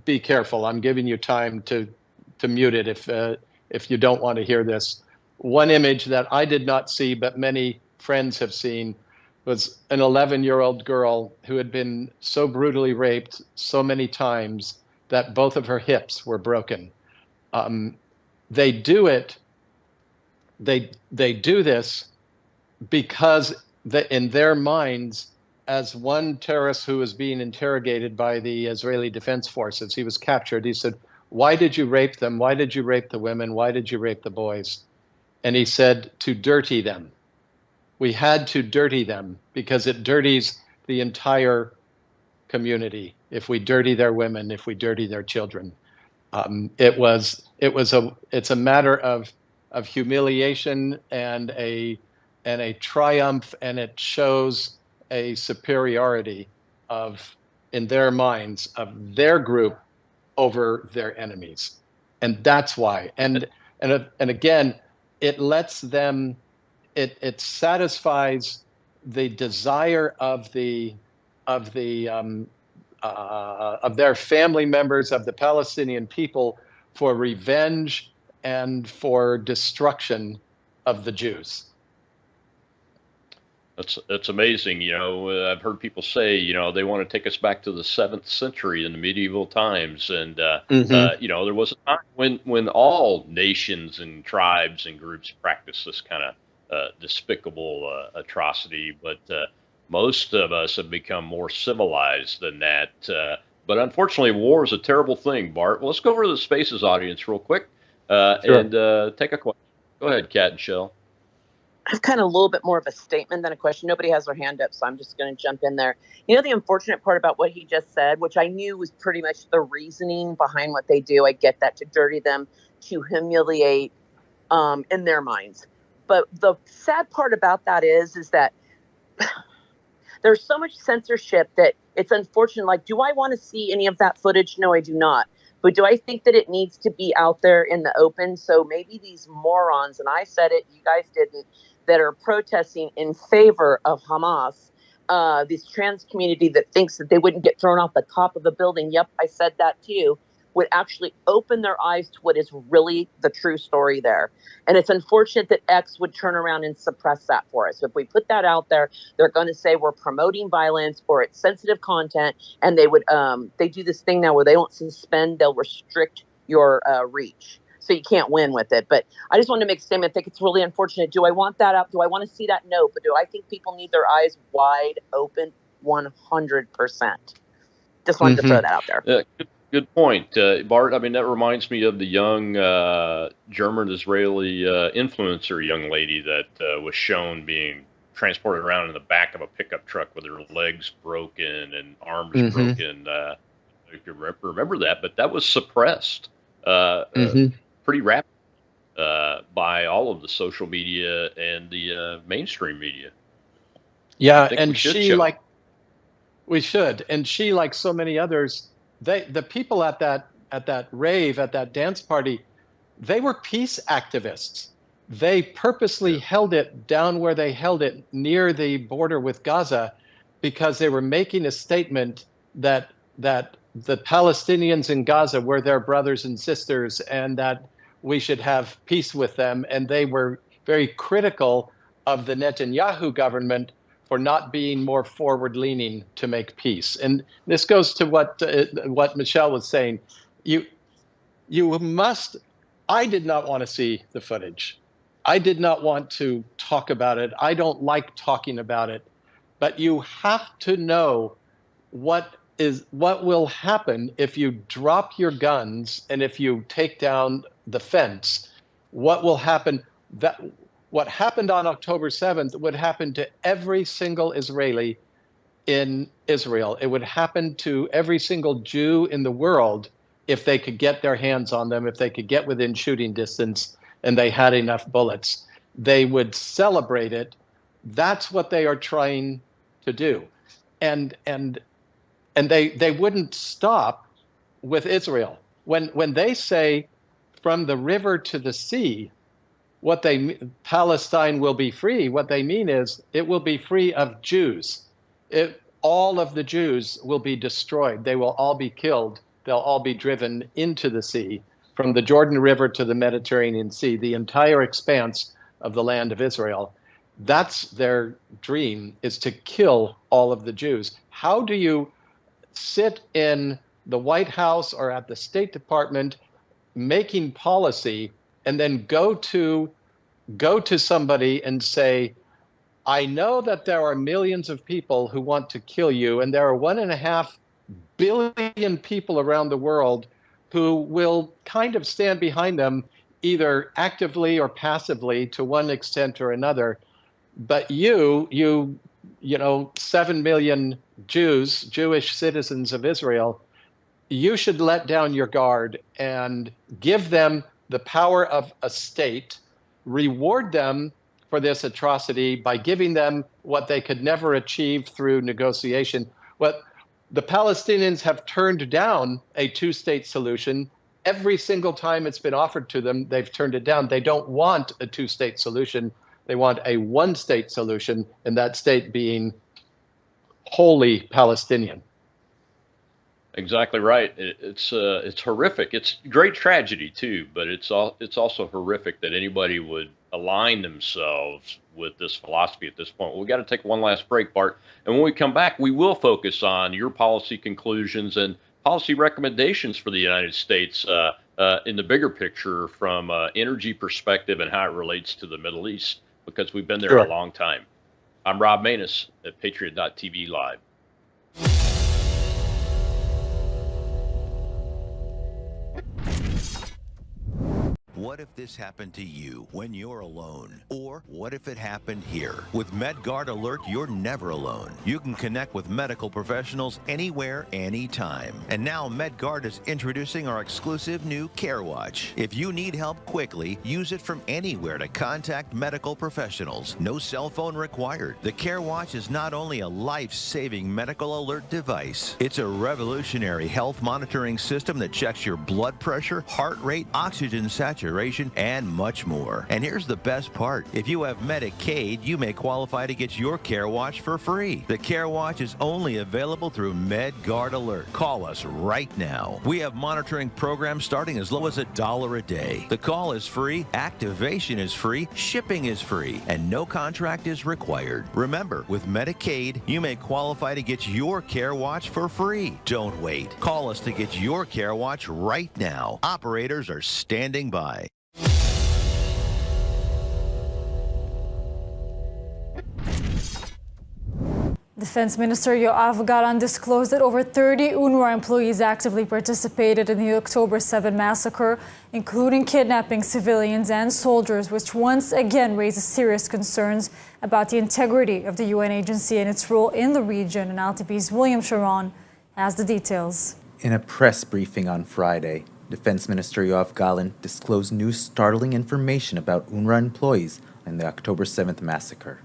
Speaker 7: be careful. I'm giving you time to mute it if you don't want to hear this. One image that I did not see, but many friends have seen, was an 11-year-old girl who had been so brutally raped so many times that both of her hips were broken. They do it. They do this because in their minds, as one terrorist who was being interrogated by the Israeli Defense Forces, he was captured. He said, "Why did you rape them? Why did you rape the women? Why did you rape the boys?" And he said, "To dirty them. We had to dirty them because it dirties the entire community. If we dirty their women, if we dirty their children." It's a matter of humiliation and a triumph, and it shows a superiority in their minds of their group over their enemies, and that's why. And again, it lets them. It satisfies the desire of their family members, of the Palestinian people, for revenge and for destruction of the Jews.
Speaker 6: That's amazing. I've heard people say, they want to take us back to the 7th century in the medieval times. And, there was a time when all nations and tribes and groups practiced this kind of despicable atrocity. But most of us have become more civilized than that. But unfortunately, war is a terrible thing, Bart. Well, let's go over to the Spaces audience real quick and take a question. Go ahead, Kat and Shell.
Speaker 10: I have kind of a little bit more of a statement than a question. Nobody has their hand up, so I'm just going to jump in there. The unfortunate part about what he just said, which I knew was pretty much the reasoning behind what they do. I get that, to dirty them, to humiliate in their minds. But the sad part about that is that there's so much censorship that it's unfortunate. Like, do I want to see any of that footage? No, I do not. But do I think that it needs to be out there in the open? So maybe these morons, and I said it, you guys didn't, that are protesting in favor of Hamas, this trans community that thinks that they wouldn't get thrown off the top of the building. Yep, I said that too. Would actually open their eyes to what is really the true story there. And it's unfortunate that X would turn around and suppress that for us. If we put that out there, they're going to say we're promoting violence or it's sensitive content. And they would they do this thing now where they don't suspend, they'll restrict your reach. So you can't win with it. But I just wanted to make a statement. I think it's really unfortunate. Do I want that out? Do I want to see that? No. But do I think people need their eyes wide open? 100%. Just wanted to throw that out there.
Speaker 6: Good point, Bart. I mean, that reminds me of the young German-Israeli influencer young lady that was shown being transported around in the back of a pickup truck with her legs broken and arms broken. If you remember that, but that was suppressed pretty rapidly by all of the social media and the mainstream media.
Speaker 7: Yeah, and we should, and she, like so many others, the people at that rave, at that dance party, they were peace activists. They purposely held it down where they held it near the border with Gaza because they were making a statement that the Palestinians in Gaza were their brothers and sisters and that we should have peace with them. And they were very critical of the Netanyahu government for not being more forward-leaning to make peace. And this goes to what Michelle was saying. You must. I did not want to see the footage. I did not want to talk about it. I don't like talking about it. But you have to know what will happen if you drop your guns and if you take down the fence. What will happen? What happened on October 7th would happen to every single Israeli in Israel. It would happen to every single Jew in the world if they could get their hands on them, if they could get within shooting distance and they had enough bullets. They would celebrate it. That's what they are trying to do. And they wouldn't stop with Israel. When they say from the river to the sea, Palestine will be free. What they mean is it will be free of Jews. All of the Jews will be destroyed. They will all be killed. They'll all be driven into the sea, from the Jordan River to the Mediterranean Sea, the entire expanse of the land of Israel. That's their dream, is to kill all of the Jews. How do you sit in the White House or at the State Department making policy and then go to somebody and say, I know that there are millions of people who want to kill you, and there are 1.5 billion people around the world who will kind of stand behind them, either actively or passively to one extent or another. But you know, 7 million Jewish citizens of Israel, you should let down your guard and give them the power of a state, reward them for this atrocity by giving them what they could never achieve through negotiation. What the Palestinians have turned down a two-state solution. Every single time it's been offered to them, they've turned it down. They don't want a two-state solution. They want a one-state solution, and that state being wholly Palestinian.
Speaker 6: Exactly right. It's horrific. It's great tragedy too, but it's also horrific that anybody would align themselves with this philosophy at this point. We've got to take one last break, Bart, and when we come back, we will focus on your policy conclusions and policy recommendations for the United States in the bigger picture from energy perspective and how it relates to the Middle East, because we've been there a long time. I'm Rob Maness at Patriot.tv Live.
Speaker 15: What if this happened to you when you're alone? Or what if it happened here? With MedGuard Alert, you're never alone. You can connect with medical professionals anywhere, anytime. And now MedGuard is introducing our exclusive new Care Watch. If you need help quickly, use it from anywhere to contact medical professionals. No cell phone required. The Care Watch is not only a life-saving medical alert device, it's a revolutionary health monitoring system that checks your blood pressure, heart rate, oxygen saturation, and much more. And here's the best part. If you have Medicaid, you may qualify to get your Care Watch for free. The Care Watch is only available through MedGuard Alert. Call us right now. We have monitoring programs starting as low as $1 a day. The call is free, activation is free, shipping is free, and no contract is required. Remember, with Medicaid, you may qualify to get your Care Watch for free. Don't wait. Call us to get your Care Watch right now. Operators are standing by.
Speaker 14: Defense Minister Yoav Gallant disclosed that over 30 UNRWA employees actively participated in the October 7 massacre, including kidnapping civilians and soldiers, which once again raises serious concerns about the integrity of the UN agency and its role in the region. And LTV's William Sharon has the details.
Speaker 16: In a press briefing on Friday, Defense Minister Yoav Gallant disclosed new startling information about UNRWA employees in the October 7th massacre.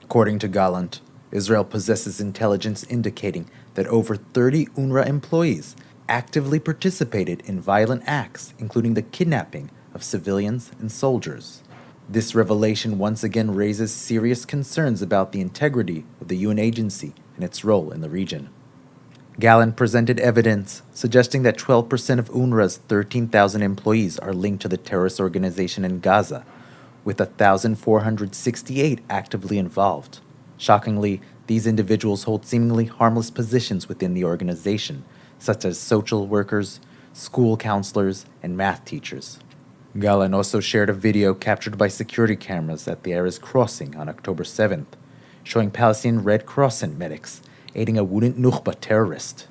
Speaker 16: According to Gallant, Israel possesses intelligence indicating that over 30 UNRWA employees actively participated in violent acts, including the kidnapping of civilians and soldiers. This revelation once again raises serious concerns about the integrity of the UN agency and its role in the region. Gallant presented evidence suggesting that 12% of UNRWA's 13,000 employees are linked to the terrorist organization in Gaza, with 1,468 actively involved. Shockingly, these individuals hold seemingly harmless positions within the organization, such as social workers, school counselors, and math teachers. Gallant also shared a video captured by security cameras at the Erez crossing on October 7th, showing Palestinian Red Crescent medics aiding a wounded Nukhba terrorist.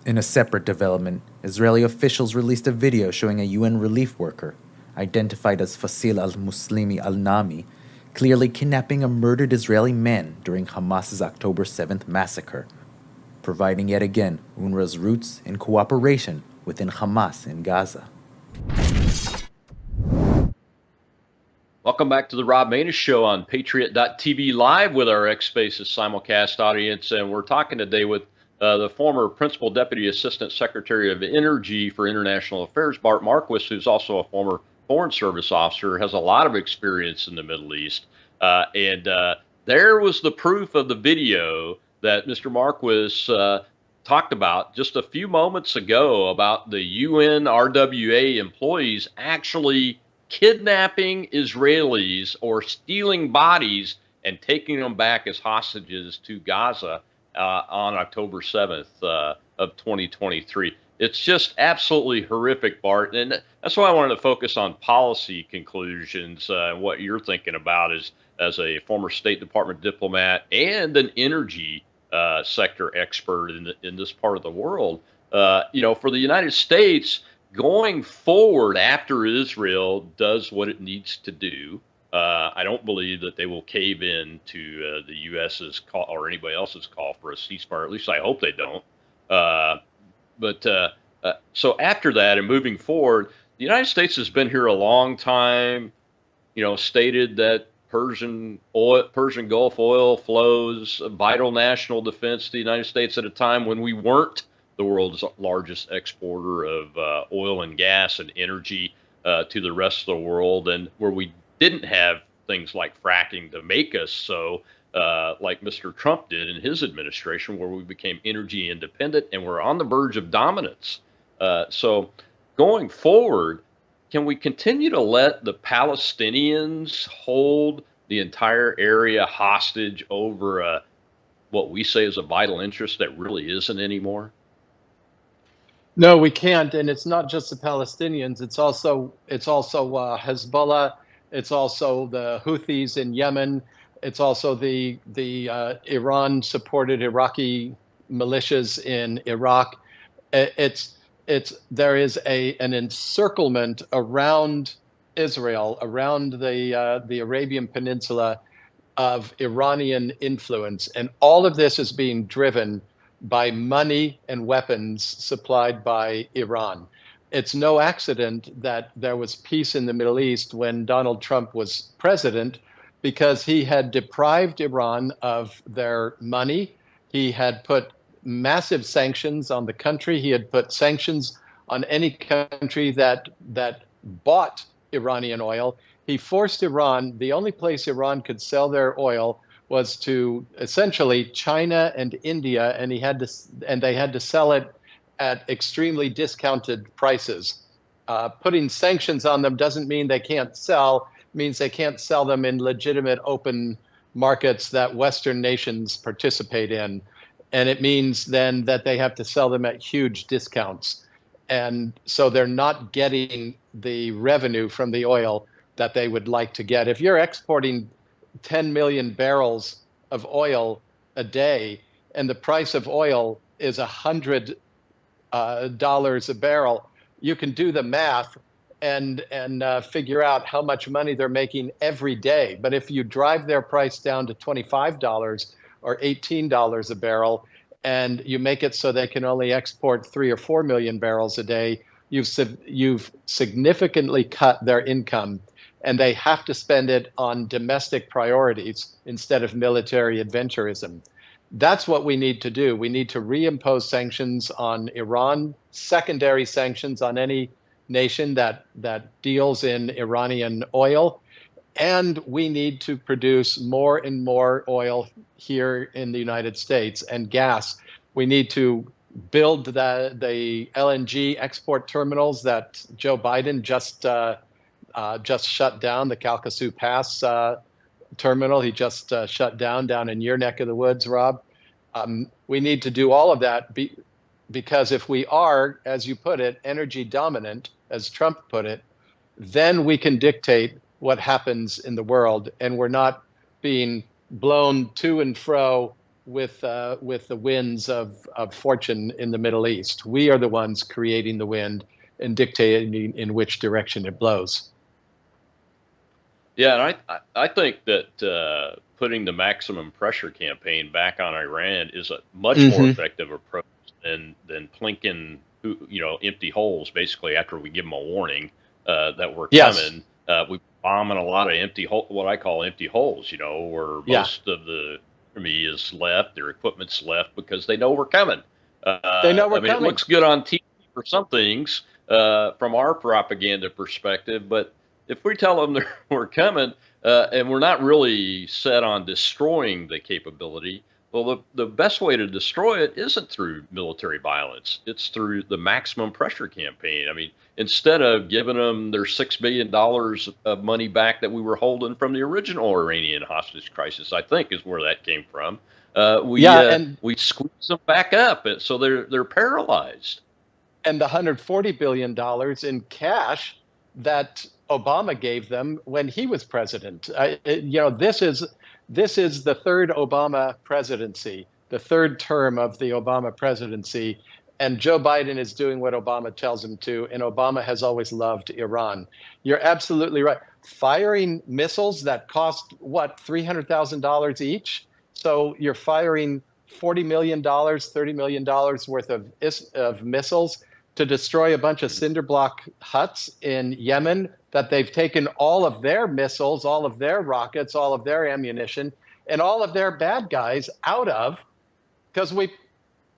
Speaker 16: In a separate development, Israeli officials released a video showing a UN relief worker, identified as Fasil al-Muslimi al-Nami, clearly kidnapping a murdered Israeli man during Hamas's October 7th massacre, providing yet again UNRWA's roots in cooperation within Hamas in Gaza.
Speaker 6: Welcome back to the Rob Maness Show on Patriot.tv Live with our X Spaces simulcast audience, and we're talking today with the former Principal Deputy Assistant Secretary of Energy for International Affairs, Bart Marquis, who's also a former Foreign Service officer, has a lot of experience in the Middle East. And there was the proof of the video that Mr. Marquis talked about just a few moments ago about the UN RWA employees actually kidnapping Israelis or stealing bodies and taking them back as hostages to Gaza on October 7th of 2023. It's just absolutely horrific, Bart. And that's why I wanted to focus on policy conclusions and what you're thinking about as a former State Department diplomat and an energy sector expert in this part of the world. For the United States, going forward after Israel does what it needs to do, I don't believe that they will cave in to the U.S.'s call or anybody else's call for a ceasefire. At least I hope they don't. So after that and moving forward, the United States has been here a long time, stated that Persian Gulf oil flows, vital national defense to the United States at a time when we weren't the world's largest exporter of oil and gas and energy to the rest of the world, and where we didn't have things like fracking to make us so, like Mr. Trump did in his administration, where we became energy independent and we're on the verge of dominance. So going forward, can we continue to let the Palestinians hold the entire area hostage over what we say is a vital interest that really isn't anymore?
Speaker 7: No, we can't, and it's not just the Palestinians. It's also Hezbollah. It's also the Houthis in Yemen. It's also the Iran-supported Iraqi militias in Iraq. There is an encirclement around Israel, around the Arabian Peninsula, of Iranian influence, and all of this is being driven by money and weapons supplied by Iran. It's no accident that there was peace in the Middle East when Donald Trump was president, because he had deprived Iran of their money. He had put massive sanctions on the country. He had put sanctions on any country that bought Iranian oil. He forced Iran, the only place Iran could sell their oil was to essentially China and India, and they had to sell it at extremely discounted prices. Putting sanctions on them doesn't mean they can't sell, it means they can't sell them in legitimate open markets that Western nations participate in. And it means then that they have to sell them at huge discounts. And so they're not getting the revenue from the oil that they would like to get. If you're exporting 10 million barrels of oil a day, and the price of oil is $100 a barrel, you can do the math and figure out how much money they're making every day. But if you drive their price down to $25 or $18 a barrel, and you make it so they can only export 3 or 4 million barrels a day, you've significantly cut their income, and they have to spend it on domestic priorities instead of military adventurism. That's what we need to do. We need to reimpose sanctions on Iran, secondary sanctions on any nation that deals in Iranian oil, and we need to produce more and more oil here in the United States and gas. We need to build the LNG export terminals that Joe Biden just shut down, the Calcasieu Pass terminal. He just shut down in your neck of the woods, Rob. We need to do all of that because if we are, as you put it, energy dominant, as Trump put it, then we can dictate what happens in the world, and we're not being blown to and fro with the winds of fortune in the Middle East. We are the ones creating the wind and dictating in which direction it blows.
Speaker 6: Yeah, and I think that putting the maximum pressure campaign back on Iran is a much more effective approach than plinking empty holes. Basically, after we give them a warning that we're coming, we bombing a lot of what I call empty holes. Where most of the army is left, their equipment's left because they know we're coming.
Speaker 7: They know we're
Speaker 6: I mean,
Speaker 7: coming.
Speaker 6: It looks good on TV for some things from our propaganda perspective, but if we tell them we're coming and we're not really set on destroying the capability, well, the best way to destroy it isn't through military violence. It's through the maximum pressure campaign. I mean, instead of giving them their $6 billion of money back that we were holding from the original Iranian hostage crisis, I think is where that came from. We squeeze them back up, so they're paralyzed.
Speaker 7: And the $140 billion in cash that Obama gave them when he was president. This is the third Obama presidency, the third term of the Obama presidency, and Joe Biden is doing what Obama tells him to, and Obama has always loved Iran. You're absolutely right. Firing missiles that cost, what, $300,000 each? So you're firing $40 million, $30 million worth of missiles to destroy a bunch of cinder block huts in Yemen that they've taken all of their missiles, all of their rockets, all of their ammunition, and all of their bad guys out of, because we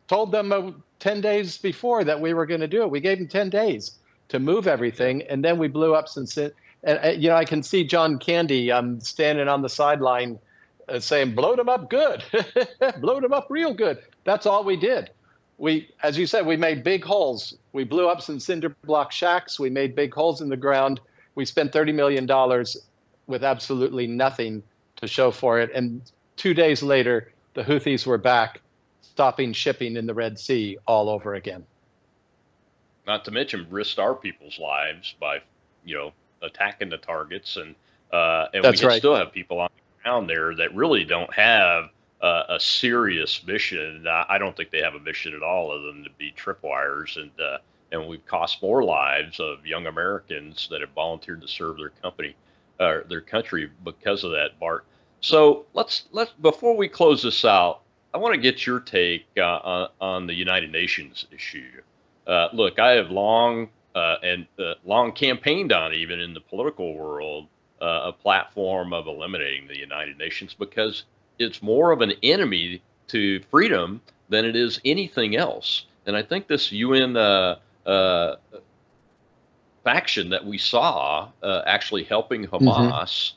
Speaker 7: told them 10 days before that we were going to do it. We gave them 10 days to move everything, and then we blew up since it. And, I can see John Candy standing on the sideline saying, blow them up good, blow them up real good. That's all we did. As you said, we made big holes. We blew up some cinder block shacks. We made big holes in the ground. We spent $30 million with absolutely nothing to show for it. And 2 days later, the Houthis were back, stopping shipping in the Red Sea all over again.
Speaker 6: Not to mention risked our people's lives by, attacking the targets. And we still have people on the ground there that really don't have a serious mission. I don't think they have a mission at all other than to be tripwires, and we've cost more lives of young Americans that have volunteered to serve their country because of that, Bart. So let's before we close this out, I want to get your take on the United Nations issue. Look, I have long campaigned on, even in the political world, a platform of eliminating the United Nations because it's more of an enemy to freedom than it is anything else. And I think this UN faction that we saw actually helping Hamas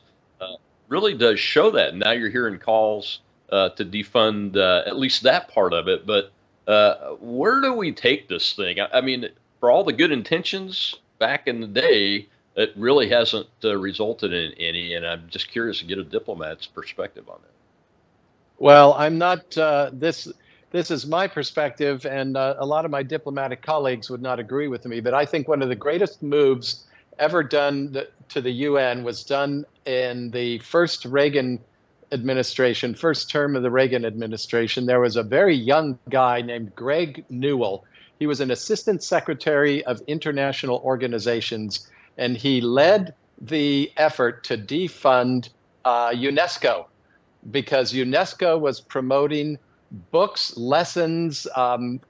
Speaker 6: really does show that. Now you're hearing calls to defund at least that part of it. But where do we take this thing? I mean, for all the good intentions back in the day, it really hasn't resulted in any. And I'm just curious to get a diplomat's perspective on that.
Speaker 7: Well, I'm not, this is my perspective, and a lot of my diplomatic colleagues would not agree with me, but I think one of the greatest moves ever done to the UN was done in the first Reagan administration, first term of the Reagan administration. There was a very young guy named Greg Newell. He was an assistant secretary of international organizations, and he led the effort to defund UNESCO, because UNESCO was promoting books, lessons,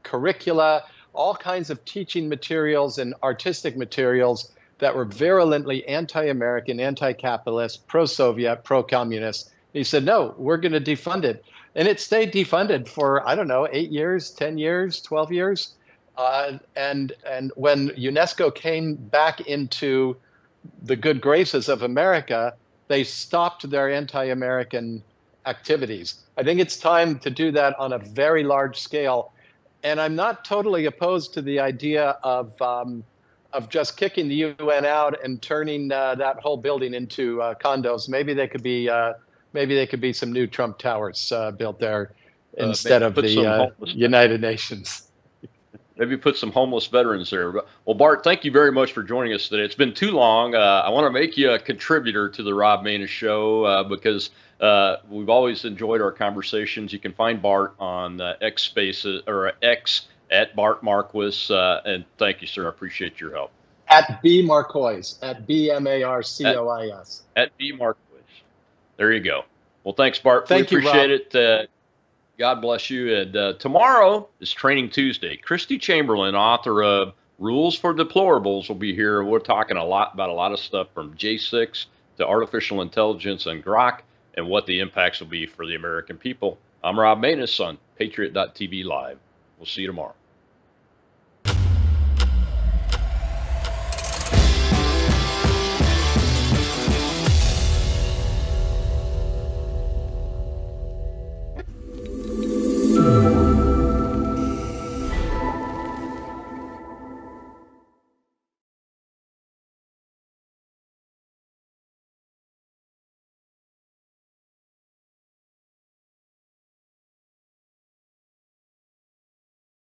Speaker 7: curricula, all kinds of teaching materials and artistic materials that were virulently anti-American, anti-capitalist, pro-Soviet, pro-communist. He said, no, we're going to defund it. And it stayed defunded for, 8 years, 10 years, 12 years. And when UNESCO came back into the good graces of America, they stopped their anti-American activities. I think it's time to do that on a very large scale. And I'm not totally opposed to the idea of just kicking the UN out and turning that whole building into condos. Maybe they could be some new Trump Towers built there instead of the United Nations.
Speaker 6: Maybe put some homeless veterans there. Well, Bart, thank you very much for joining us today. It's been too long. I want to make you a contributor to the Rob Maness Show because we've always enjoyed our conversations. You can find Bart on X Spaces or X at Bart Marquis. And thank you, sir. I appreciate your help.
Speaker 7: At B Marcois, at BMARCOIS.
Speaker 6: At B Marquis. There you go. Well, thanks, Bart.
Speaker 7: Thank you,
Speaker 6: appreciate it. God bless you. And tomorrow is Training Tuesday. Christy Chamberlain, author of Rules for Deplorables, will be here. We're talking about a lot of stuff from J6 to artificial intelligence and Grok. and what the impacts will be for the American people. I'm Rob Maness on Patriot.tv Live. We'll see you tomorrow.